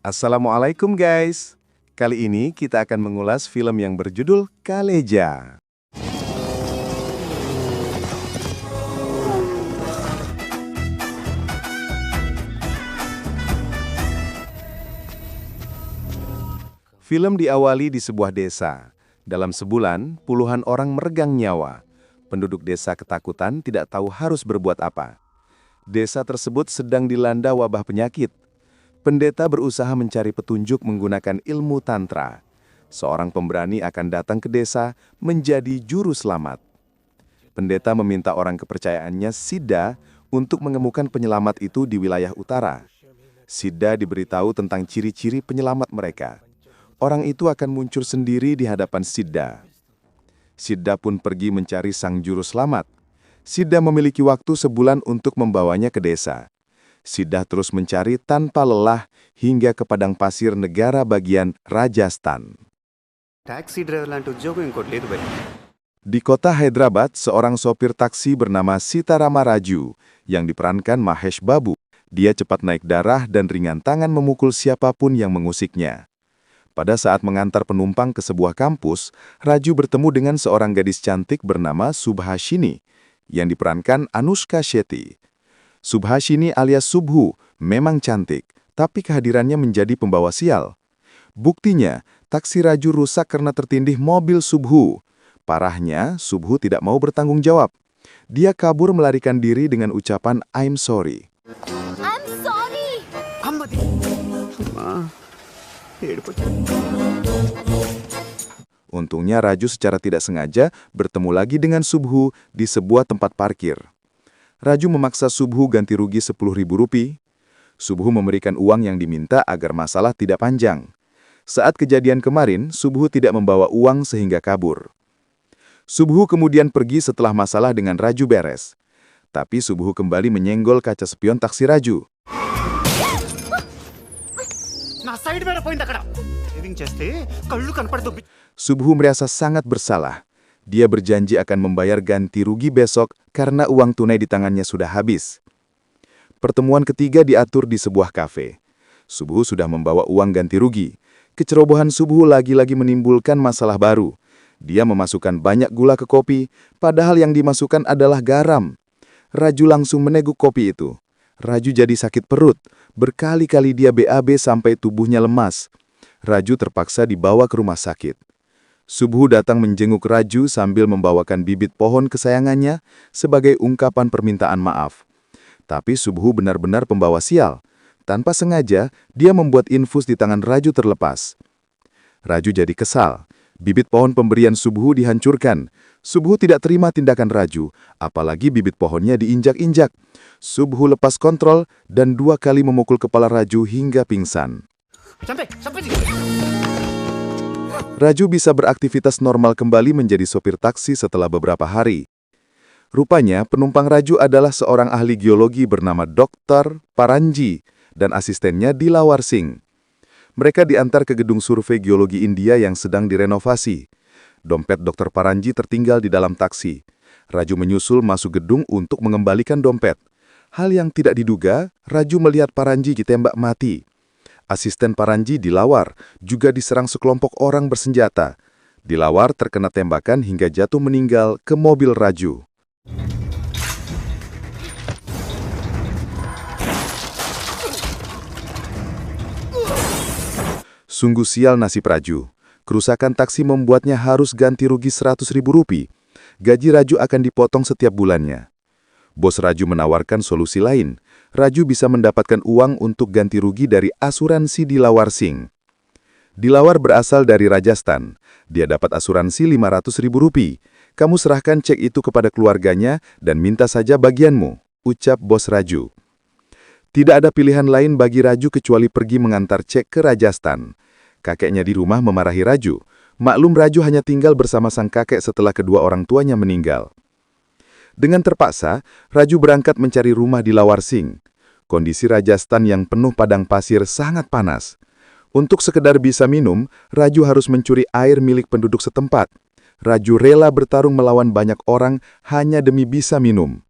Assalamualaikum guys. Kali ini kita akan mengulas film yang berjudul Kaleja. Film diawali di sebuah desa. Dalam sebulan, puluhan orang meregang nyawa. Penduduk desa ketakutan tidak tahu harus berbuat apa. Desa tersebut sedang dilanda wabah penyakit. Pendeta berusaha mencari petunjuk menggunakan ilmu tantra. Seorang pemberani akan datang ke desa menjadi juru selamat. Pendeta meminta orang kepercayaannya, Siddha, untuk menemukan penyelamat itu di wilayah utara. Siddha diberitahu tentang ciri-ciri penyelamat mereka. Orang itu akan muncul sendiri di hadapan Siddha. Siddha pun pergi mencari sang juru selamat. Siddha memiliki waktu sebulan untuk membawanya ke desa. Siddha terus mencari tanpa lelah hingga ke padang pasir negara bagian Rajasthan. Di kota Hyderabad, seorang sopir taksi bernama Sitarama Raju yang diperankan Mahesh Babu. Dia cepat naik darah dan ringan tangan memukul siapapun yang mengusiknya. Pada saat mengantar penumpang ke sebuah kampus, Raju bertemu dengan seorang gadis cantik bernama Subhashini yang diperankan Anushka Shetty. Subhashini alias Subhu memang cantik, tapi kehadirannya menjadi pembawa sial. Buktinya, taksi Raju rusak karena tertindih mobil Subhu. Parahnya, Subhu tidak mau bertanggung jawab. Dia kabur melarikan diri dengan ucapan "I'm sorry". I'm sorry. Untungnya Raju secara tidak sengaja bertemu lagi dengan Subhu di sebuah tempat parkir. Raju memaksa Subhu ganti rugi Rp10.000. Subhu memberikan uang yang diminta agar masalah tidak panjang. Saat kejadian kemarin, Subhu tidak membawa uang sehingga kabur. Subhu kemudian pergi setelah masalah dengan Raju beres. Tapi Subhu kembali menyenggol kaca spion taksi Raju. Subhu merasa sangat bersalah. Dia berjanji akan membayar ganti rugi besok karena uang tunai di tangannya sudah habis. Pertemuan ketiga diatur di sebuah kafe. Subhu sudah membawa uang ganti rugi. Kecerobohan Subhu lagi-lagi menimbulkan masalah baru. Dia memasukkan banyak gula ke kopi, padahal yang dimasukkan adalah garam. Raju langsung meneguk kopi itu. Raju jadi sakit perut. Berkali-kali dia BAB sampai tubuhnya lemas. Raju terpaksa dibawa ke rumah sakit. Subhu datang menjenguk Raju sambil membawakan bibit pohon kesayangannya sebagai ungkapan permintaan maaf. Tapi Subhu benar-benar pembawa sial. Tanpa sengaja, dia membuat infus di tangan Raju terlepas. Raju jadi kesal. Bibit pohon pemberian Subhu dihancurkan. Subhu tidak terima tindakan Raju, apalagi bibit pohonnya diinjak-injak. Subhu lepas kontrol dan 2 kali memukul kepala Raju hingga pingsan. Raju bisa beraktivitas normal kembali menjadi sopir taksi setelah beberapa hari. Rupanya, penumpang Raju adalah seorang ahli geologi bernama Dr. Paranji dan asistennya Dilawar Singh. Mereka diantar ke gedung survei geologi India yang sedang direnovasi. Dompet Dr. Paranji tertinggal di dalam taksi. Raju menyusul masuk gedung untuk mengembalikan dompet. Hal yang tidak diduga, Raju melihat Paranji ditembak mati. Asisten Paranji Dilawar juga diserang sekelompok orang bersenjata. Dilawar terkena tembakan hingga jatuh meninggal ke mobil Raju. Sungguh sial nasib Raju. Kerusakan taksi membuatnya harus ganti rugi Rp100.000. Gaji Raju akan dipotong setiap bulannya. Bos Raju menawarkan solusi lain. Raju bisa mendapatkan uang untuk ganti rugi dari asuransi Dilawar Singh. Dilawar berasal dari Rajasthan. Dia dapat asuransi Rp500.000. Kamu serahkan cek itu kepada keluarganya dan minta saja bagianmu, ucap bos Raju. Tidak ada pilihan lain bagi Raju kecuali pergi mengantar cek ke Rajasthan. Kakeknya di rumah memarahi Raju. Maklum Raju hanya tinggal bersama sang kakek setelah kedua orang tuanya meninggal. Dengan terpaksa, Raju berangkat mencari rumah Dilawar Singh. Kondisi Rajasthan yang penuh padang pasir sangat panas. Untuk sekedar bisa minum, Raju harus mencuri air milik penduduk setempat. Raju rela bertarung melawan banyak orang hanya demi bisa minum.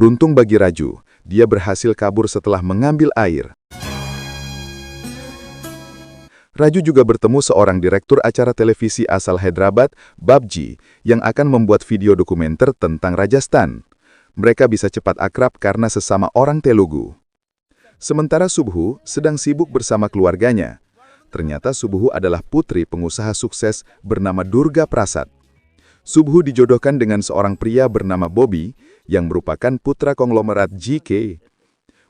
Beruntung bagi Raju, dia berhasil kabur setelah mengambil air. Raju juga bertemu seorang direktur acara televisi asal Hyderabad, Babji, yang akan membuat video dokumenter tentang Rajasthan. Mereka bisa cepat akrab karena sesama orang Telugu. Sementara Subhu sedang sibuk bersama keluarganya. Ternyata Subhu adalah putri pengusaha sukses bernama Durga Prasad. Subhu dijodohkan dengan seorang pria bernama Bobby yang merupakan putra konglomerat GK.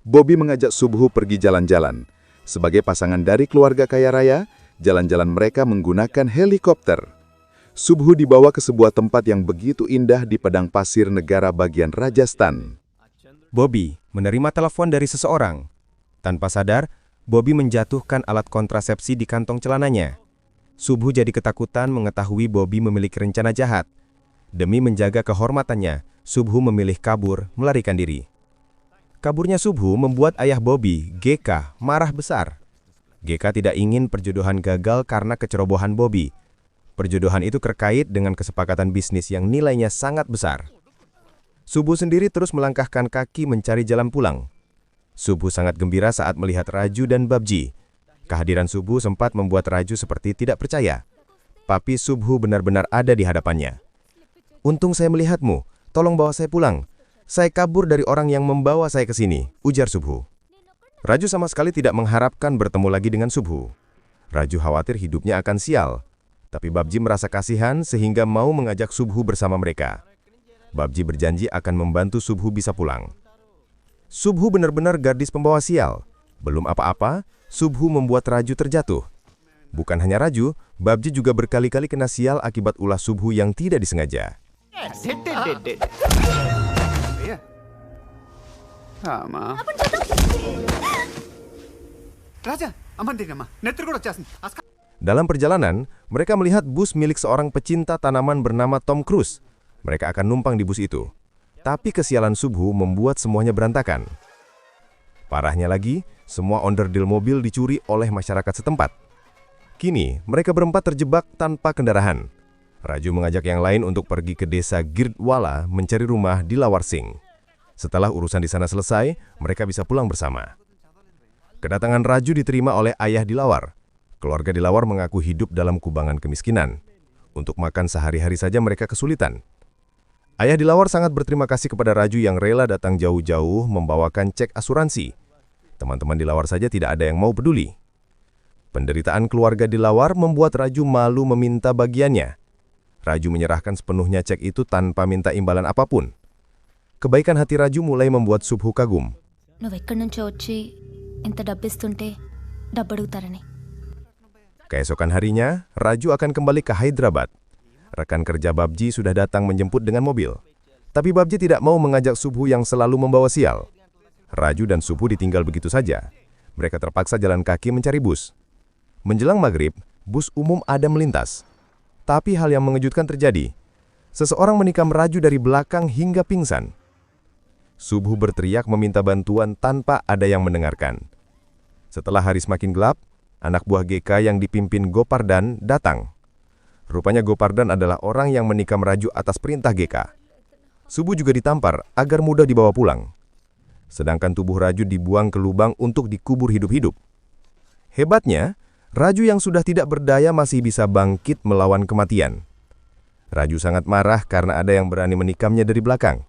Bobby mengajak Subhu pergi jalan-jalan. Sebagai pasangan dari keluarga kaya raya, jalan-jalan mereka menggunakan helikopter. Subhu dibawa ke sebuah tempat yang begitu indah di padang pasir negara bagian Rajasthan. Bobby menerima telepon dari seseorang. Tanpa sadar, Bobby menjatuhkan alat kontrasepsi di kantong celananya. Subhu jadi ketakutan mengetahui Bobby memiliki rencana jahat. Demi menjaga kehormatannya, Subhu memilih kabur, melarikan diri. Kaburnya Subhu membuat ayah Bobby, GK, marah besar. GK tidak ingin perjodohan gagal karena kecerobohan Bobby. Perjodohan itu terkait dengan kesepakatan bisnis yang nilainya sangat besar. Subhu sendiri terus melangkahkan kaki mencari jalan pulang. Subhu sangat gembira saat melihat Raju dan Babji. Kehadiran Subhu sempat membuat Raju seperti tidak percaya. Papi Subhu benar-benar ada di hadapannya. "Untung saya melihatmu, tolong bawa saya pulang. Saya kabur dari orang yang membawa saya ke sini," ujar Subhu. Raju sama sekali tidak mengharapkan bertemu lagi dengan Subhu. Raju khawatir hidupnya akan sial. Tapi Babji merasa kasihan sehingga mau mengajak Subhu bersama mereka. Babji berjanji akan membantu Subhu bisa pulang. Subhu benar-benar gadis pembawa sial. Belum apa-apa, Subhu membuat Raju terjatuh. Bukan hanya Raju, Babji juga berkali-kali kena sial akibat ulah Subhu yang tidak disengaja. Dalam perjalanan, mereka melihat bus milik seorang pecinta tanaman bernama Tom Cruise. Mereka akan numpang di bus itu. Tapi kesialan Subhu membuat semuanya berantakan. Parahnya lagi, semua onderdil mobil dicuri oleh masyarakat setempat. Kini, mereka berempat terjebak tanpa kendaraan. Raju mengajak yang lain untuk pergi ke desa Girdwala mencari rumah di Lawar Singh. Setelah urusan di sana selesai, mereka bisa pulang bersama. Kedatangan Raju diterima oleh ayah di Lawar. Keluarga di Lawar mengaku hidup dalam kubangan kemiskinan. Untuk makan sehari-hari saja mereka kesulitan. Ayah di Lawar sangat berterima kasih kepada Raju yang rela datang jauh-jauh membawakan cek asuransi. Teman-teman di Lawar saja tidak ada yang mau peduli. Penderitaan keluarga di Lawar membuat Raju malu meminta bagiannya. Raju menyerahkan sepenuhnya cek itu tanpa minta imbalan apapun. Kebaikan hati Raju mulai membuat Subhu kagum. నువ్వెక్కడి నుంచో వచ్చి ఇంత డబ్బిస్తుంటే డబ్బడుగుతారని. Keesokan harinya, Raju akan kembali ke Hyderabad. Rekan kerja Babji sudah datang menjemput dengan mobil. Tapi Babji tidak mau mengajak Subhu yang selalu membawa sial. Raju dan Subhu ditinggal begitu saja. Mereka terpaksa jalan kaki mencari bus. Menjelang maghrib, bus umum ada melintas. Tapi hal yang mengejutkan terjadi. Seseorang menikam Raju dari belakang hingga pingsan. Subhu berteriak meminta bantuan tanpa ada yang mendengarkan. Setelah hari semakin gelap, anak buah GK yang dipimpin Gopardan datang. Rupanya Gopardan adalah orang yang menikam Raju atas perintah GK. Subhu juga ditampar agar mudah dibawa pulang. Sedangkan tubuh Raju dibuang ke lubang untuk dikubur hidup-hidup. Hebatnya, Raju yang sudah tidak berdaya masih bisa bangkit melawan kematian. Raju sangat marah karena ada yang berani menikamnya dari belakang.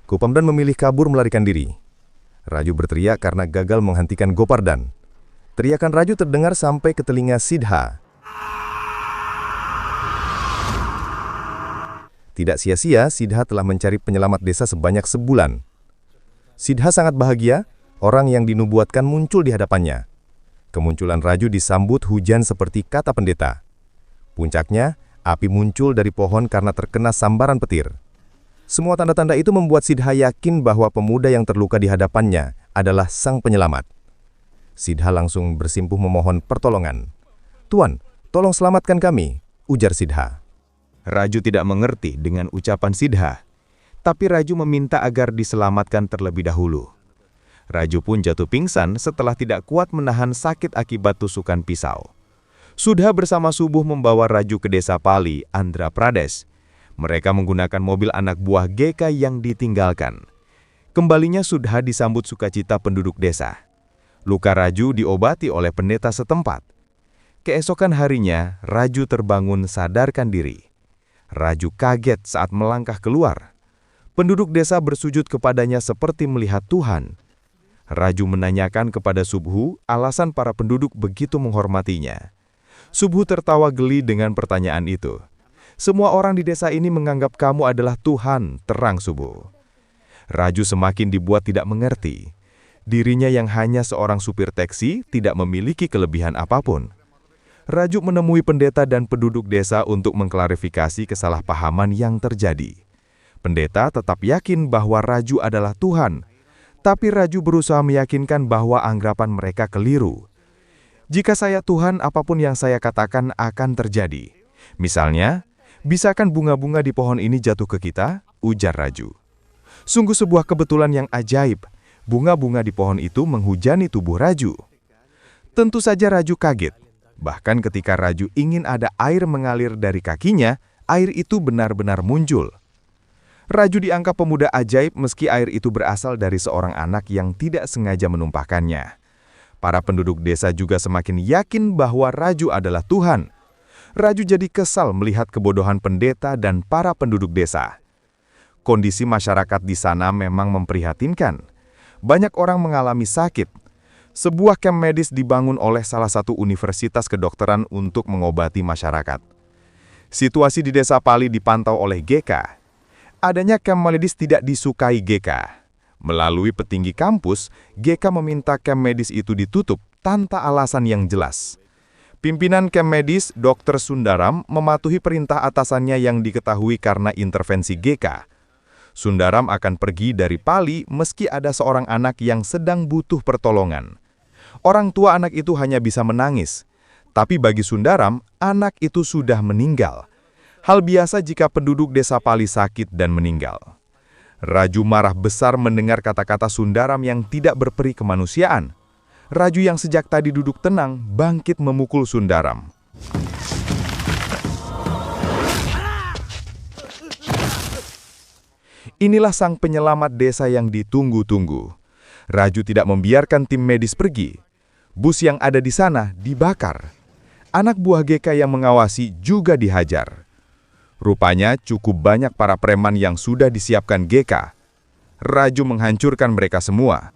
Kopamdan memilih kabur melarikan diri. Raju berteriak karena gagal menghentikan Gopardan. Teriakan Raju terdengar sampai ke telinga Sidha. Tidak sia-sia, Sidha telah mencari penyelamat desa sebanyak sebulan. Sidha sangat bahagia, orang yang dinubuatkan muncul di hadapannya. Kemunculan Raju disambut hujan seperti kata pendeta. Puncaknya, api muncul dari pohon karena terkena sambaran petir. Semua tanda-tanda itu membuat Sidha yakin bahwa pemuda yang terluka di hadapannya adalah sang penyelamat. Sidha langsung bersimpuh memohon pertolongan. "Tuan, tolong selamatkan kami," ujar Sidha. Raju tidak mengerti dengan ucapan Sidha, tapi Raju meminta agar diselamatkan terlebih dahulu. Raju pun jatuh pingsan setelah tidak kuat menahan sakit akibat tusukan pisau. Sudha bersama Subuh membawa Raju ke desa Pali, Andhra Pradesh. Mereka menggunakan mobil anak buah GK yang ditinggalkan. Kembalinya Sudha disambut sukacita penduduk desa. Luka Raju diobati oleh pendeta setempat. Keesokan harinya, Raju terbangun sadarkan diri. Raju kaget saat melangkah keluar. Penduduk desa bersujud kepadanya seperti melihat Tuhan. Raju menanyakan kepada Subhu alasan para penduduk begitu menghormatinya. Subhu tertawa geli dengan pertanyaan itu. "Semua orang di desa ini menganggap kamu adalah Tuhan," terang Subhu. Raju semakin dibuat tidak mengerti. Dirinya yang hanya seorang supir taksi tidak memiliki kelebihan apapun. Raju menemui pendeta dan penduduk desa untuk mengklarifikasi kesalahpahaman yang terjadi. Pendeta tetap yakin bahwa Raju adalah Tuhan, tapi Raju berusaha meyakinkan bahwa anggapan mereka keliru. "Jika saya Tuhan, apapun yang saya katakan akan terjadi. Misalnya, bisakah bunga-bunga di pohon ini jatuh ke kita?" ujar Raju. Sungguh sebuah kebetulan yang ajaib. Bunga-bunga di pohon itu menghujani tubuh Raju. Tentu saja Raju kaget. Bahkan ketika Raju ingin ada air mengalir dari kakinya, air itu benar-benar muncul. Raju dianggap pemuda ajaib meski air itu berasal dari seorang anak yang tidak sengaja menumpahkannya. Para penduduk desa juga semakin yakin bahwa Raju adalah Tuhan. Raju jadi kesal melihat kebodohan pendeta dan para penduduk desa. Kondisi masyarakat di sana memang memprihatinkan. Banyak orang mengalami sakit. Sebuah kamp medis dibangun oleh salah satu universitas kedokteran untuk mengobati masyarakat. Situasi di desa Pali dipantau oleh GK. Adanya kamp medis tidak disukai GK. Melalui petinggi kampus, GK meminta kamp medis itu ditutup tanpa alasan yang jelas. Pimpinan kamp medis, Dr. Sundaram, mematuhi perintah atasannya yang diketahui karena intervensi GK. Sundaram akan pergi dari Pali meski ada seorang anak yang sedang butuh pertolongan. Orang tua anak itu hanya bisa menangis. Tapi bagi Sundaram, anak itu sudah meninggal. Hal biasa jika penduduk desa Pali sakit dan meninggal. Raju marah besar mendengar kata-kata Sundaram yang tidak berperi kemanusiaan. Raju yang sejak tadi duduk tenang, bangkit memukul Sundaram. Inilah sang penyelamat desa yang ditunggu-tunggu. Raju tidak membiarkan tim medis pergi. Bus yang ada di sana dibakar. Anak buah GK yang mengawasi juga dihajar. Rupanya cukup banyak para preman yang sudah disiapkan GK. Raju menghancurkan mereka semua.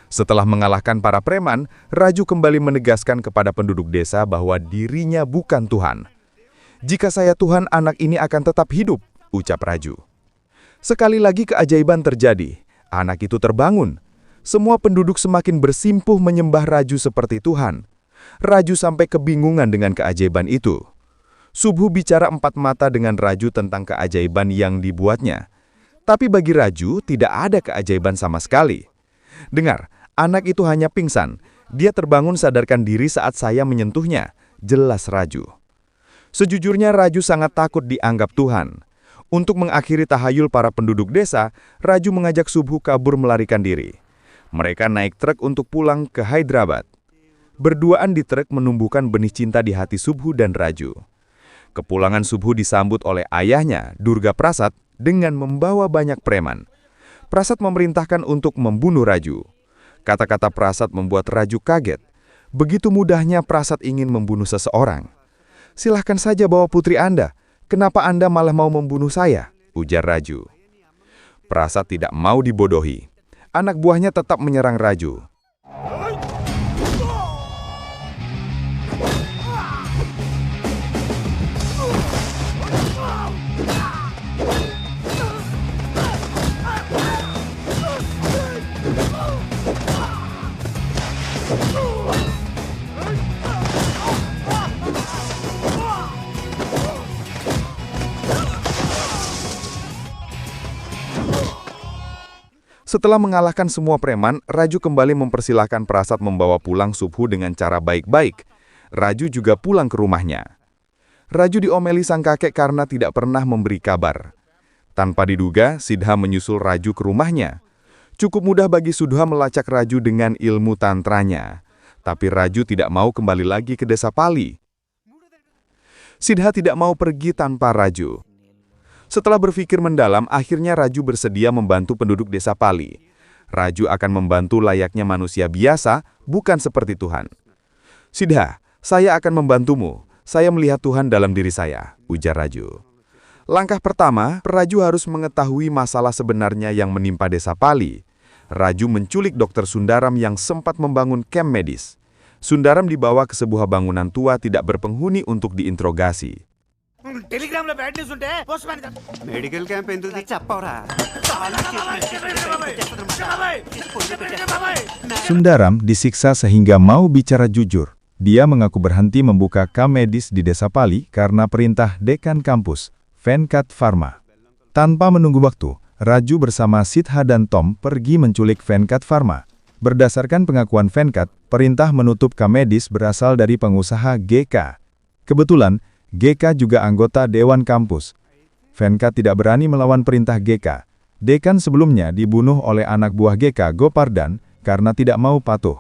Setelah mengalahkan para preman, Raju kembali menegaskan kepada penduduk desa bahwa dirinya bukan Tuhan. "Jika saya Tuhan, anak ini akan tetap hidup," ucap Raju. Sekali lagi keajaiban terjadi. Anak itu terbangun. Semua penduduk semakin bersimpuh menyembah Raju seperti Tuhan. Raju sampai kebingungan dengan keajaiban itu. Subhu bicara empat mata dengan Raju tentang keajaiban yang dibuatnya. Tapi bagi Raju tidak ada keajaiban sama sekali. "Dengar, anak itu hanya pingsan. Dia terbangun sadarkan diri saat saya menyentuhnya," jelas Raju. Sejujurnya Raju sangat takut dianggap Tuhan. Untuk mengakhiri tahayul para penduduk desa, Raju mengajak Subhu kabur melarikan diri. Mereka naik truk untuk pulang ke Hyderabad. Berduaan di truk menumbuhkan benih cinta di hati Subhu dan Raju. Kepulangan Subhu disambut oleh ayahnya, Durga Prasad, dengan membawa banyak preman. Prasad memerintahkan untuk membunuh Raju. Kata-kata Prasad membuat Raju kaget. Begitu mudahnya Prasad ingin membunuh seseorang. "Silahkan saja bawa putri Anda. Kenapa Anda malah mau membunuh saya?" ujar Raju. Prasad tidak mau dibodohi. Anak buahnya tetap menyerang Raju. Setelah mengalahkan semua preman, Raju kembali mempersilahkan Prasad membawa pulang Subhu dengan cara baik-baik. Raju juga pulang ke rumahnya. Raju diomeli sang kakek karena tidak pernah memberi kabar. Tanpa diduga, Sidha menyusul Raju ke rumahnya. Cukup mudah bagi Sudha melacak Raju dengan ilmu tantranya. Tapi Raju tidak mau kembali lagi ke desa Pali. Sidha tidak mau pergi tanpa Raju. Setelah berpikir mendalam, akhirnya Raju bersedia membantu penduduk desa Pali. Raju akan membantu layaknya manusia biasa, bukan seperti Tuhan. Sidha, saya akan membantumu. Saya melihat Tuhan dalam diri saya, ujar Raju. Langkah pertama, Raju harus mengetahui masalah sebenarnya yang menimpa desa Pali. Raju menculik Dr. Sundaram yang sempat membangun camp medis. Sundaram dibawa ke sebuah bangunan tua tidak berpenghuni untuk diinterogasi. Telegram లో bad news ఉంటే post man medical camp ఎందుకు చెప్పవరా Sundaram disiksa sehingga mau bicara jujur. Dia mengaku berhenti membuka camp medis di desa Pali karena perintah dekan kampus, Venkat Pharma. Tanpa menunggu waktu, Raju bersama Sidha dan Tom pergi menculik Venkat Pharma. Berdasarkan pengakuan Venkat, perintah menutup camp medis berasal dari pengusaha GK. Kebetulan, GK juga anggota Dewan Kampus. Venkat tidak berani melawan perintah GK. Dekan sebelumnya dibunuh oleh anak buah GK, Gopardan, karena tidak mau patuh.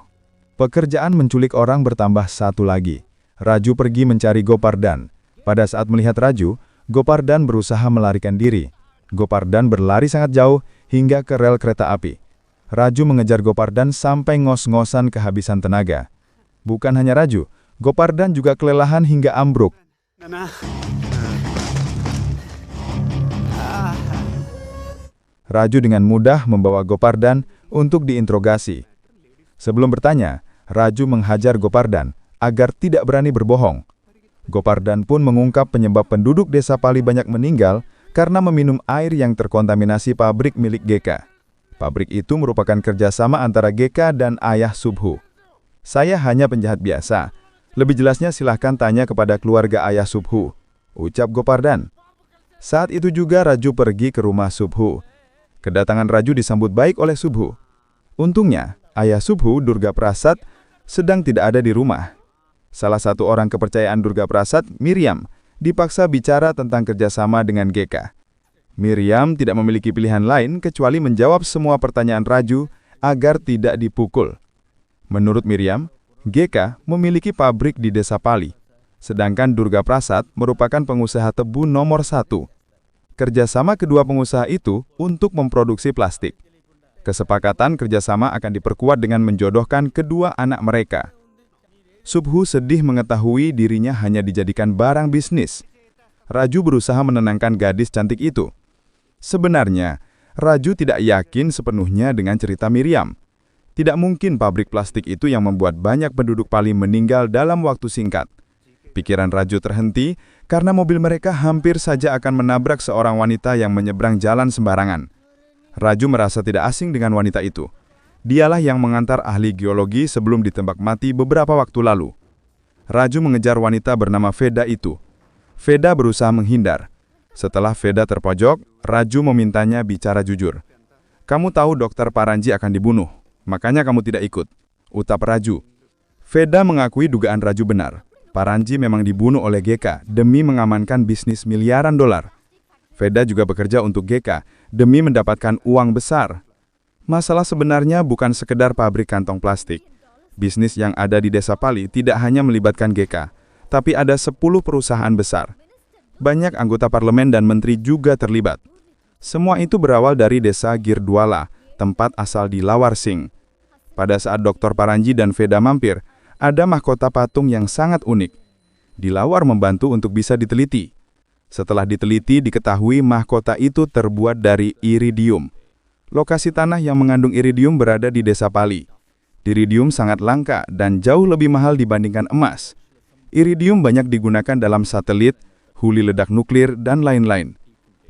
Pekerjaan menculik orang bertambah satu lagi. Raju pergi mencari Gopardan. Pada saat melihat Raju, Gopardan berusaha melarikan diri. Gopardan berlari sangat jauh hingga ke rel kereta api. Raju mengejar Gopardan sampai ngos-ngosan kehabisan tenaga. Bukan hanya Raju, Gopardan juga kelelahan hingga ambruk. Raju dengan mudah membawa Gopardan untuk diinterogasi. Sebelum bertanya, Raju menghajar Gopardan agar tidak berani berbohong. Gopardan pun mengungkap penyebab penduduk desa Pali banyak meninggal karena meminum air yang terkontaminasi pabrik milik GK. Pabrik itu merupakan kerjasama antara GK dan ayah Subhu. Saya hanya penjahat biasa. Lebih jelasnya silahkan tanya kepada keluarga ayah Subhu, ucap Gopardan. Saat itu juga Raju pergi ke rumah Subhu. Kedatangan Raju disambut baik oleh Subhu. Untungnya, ayah Subhu, Durga Prasad, sedang tidak ada di rumah. Salah satu orang kepercayaan Durga Prasad, Miriam, dipaksa bicara tentang kerjasama dengan GK. Miriam tidak memiliki pilihan lain kecuali menjawab semua pertanyaan Raju agar tidak dipukul. Menurut Miriam, GK memiliki pabrik di desa Pali, sedangkan Durga Prasad merupakan pengusaha tebu nomor 1. Kerjasama kedua pengusaha itu untuk memproduksi plastik. Kesepakatan kerjasama akan diperkuat dengan menjodohkan kedua anak mereka. Subhu sedih mengetahui dirinya hanya dijadikan barang bisnis. Raju berusaha menenangkan gadis cantik itu. Sebenarnya, Raju tidak yakin sepenuhnya dengan cerita Miriam. Tidak mungkin pabrik plastik itu yang membuat banyak penduduk Pali meninggal dalam waktu singkat. Pikiran Raju terhenti karena mobil mereka hampir saja akan menabrak seorang wanita yang menyeberang jalan sembarangan. Raju merasa tidak asing dengan wanita itu. Dialah yang mengantar ahli geologi sebelum ditembak mati beberapa waktu lalu. Raju mengejar wanita bernama Veda itu. Veda berusaha menghindar. Setelah Veda terpojok, Raju memintanya bicara jujur. "Kamu tahu Dr. Paranji akan dibunuh. Makanya kamu tidak ikut," ucap Raju. Veda mengakui dugaan Raju benar. Paranji memang dibunuh oleh GK demi mengamankan bisnis miliaran dolar. Veda juga bekerja untuk GK demi mendapatkan uang besar. Masalah sebenarnya bukan sekedar pabrik kantong plastik. Bisnis yang ada di desa Pali tidak hanya melibatkan GK, tapi ada 10 perusahaan besar. Banyak anggota parlemen dan menteri juga terlibat. Semua itu berawal dari desa Girdwala, tempat asal di Lawarsing. Pada saat Dr. Paranji dan Veda mampir, ada mahkota patung yang sangat unik. Dilawar membantu untuk bisa diteliti. Setelah diteliti, diketahui mahkota itu terbuat dari iridium. Lokasi tanah yang mengandung iridium berada di desa Pali. Iridium sangat langka dan jauh lebih mahal dibandingkan emas. Iridium banyak digunakan dalam satelit, huli ledak nuklir, dan lain-lain.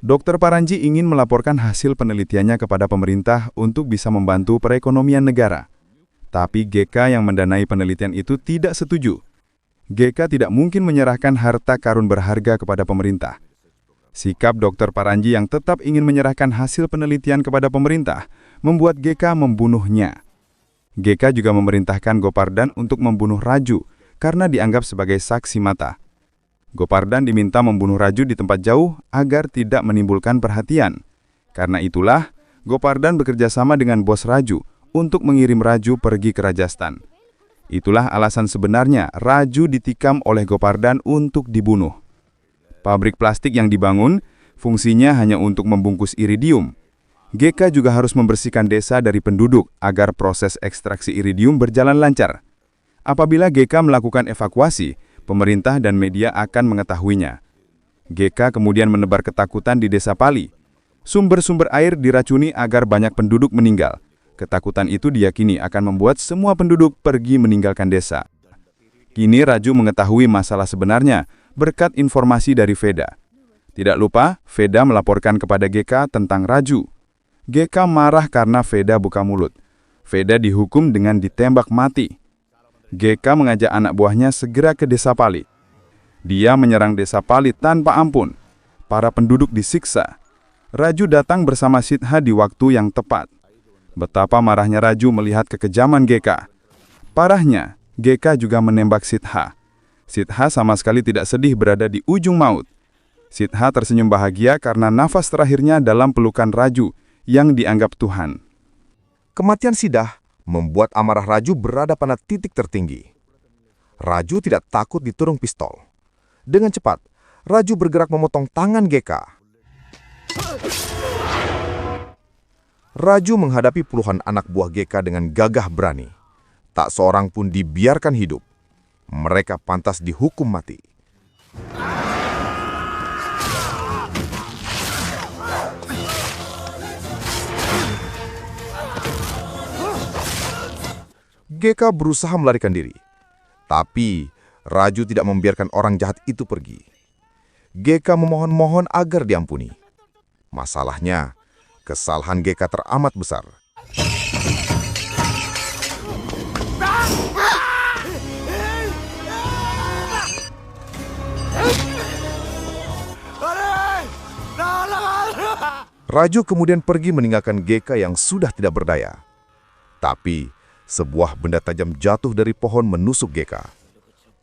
Dr. Paranji ingin melaporkan hasil penelitiannya kepada pemerintah untuk bisa membantu perekonomian negara. Tapi GK yang mendanai penelitian itu tidak setuju. GK tidak mungkin menyerahkan harta karun berharga kepada pemerintah. Sikap Dr. Paranji yang tetap ingin menyerahkan hasil penelitian kepada pemerintah membuat GK membunuhnya. GK juga memerintahkan Gopardan untuk membunuh Raju karena dianggap sebagai saksi mata. Gopardan diminta membunuh Raju di tempat jauh agar tidak menimbulkan perhatian. Karena itulah, Gopardan bekerja sama dengan bos Raju untuk mengirim Raju pergi ke Rajasthan. Itulah alasan sebenarnya Raju ditikam oleh Gopardan untuk dibunuh. Pabrik plastik yang dibangun fungsinya hanya untuk membungkus iridium. GK juga harus membersihkan desa dari penduduk agar proses ekstraksi iridium berjalan lancar. Apabila GK melakukan evakuasi, pemerintah dan media akan mengetahuinya. GK kemudian menebar ketakutan di desa Pali. Sumber-sumber air diracuni agar banyak penduduk meninggal. Ketakutan itu diyakini akan membuat semua penduduk pergi meninggalkan desa. Kini Raju mengetahui masalah sebenarnya berkat informasi dari Veda. Tidak lupa, Veda melaporkan kepada GK tentang Raju. GK marah karena Veda buka mulut. Veda dihukum dengan ditembak mati. GK mengajak anak buahnya segera ke desa Pali. Dia menyerang desa Pali tanpa ampun. Para penduduk disiksa. Raju datang bersama Sidha di waktu yang tepat. Betapa marahnya Raju melihat kekejaman GK. Parahnya, GK juga menembak Sidha. Sidha sama sekali tidak sedih berada di ujung maut. Sidha tersenyum bahagia karena nafas terakhirnya dalam pelukan Raju yang dianggap Tuhan. Kematian Sidha membuat amarah Raju berada pada titik tertinggi. Raju tidak takut diturung pistol. Dengan cepat, Raju bergerak memotong tangan GK. Raju menghadapi puluhan anak buah GK dengan gagah berani. Tak seorang pun dibiarkan hidup. Mereka pantas dihukum mati. GK berusaha melarikan diri. Tapi Raju tidak membiarkan orang jahat itu pergi. GK memohon-mohon agar diampuni. Masalahnya, kesalahan GK teramat besar. Raju kemudian pergi meninggalkan GK yang sudah tidak berdaya. Tapi, sebuah benda tajam jatuh dari pohon menusuk GK.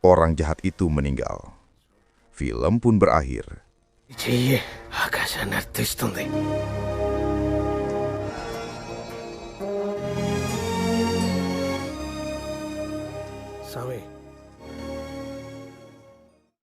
Orang jahat itu meninggal. Film pun berakhir. చెయ్యి ఆకాశాన్ని అర్థిస్తుంది స్వామి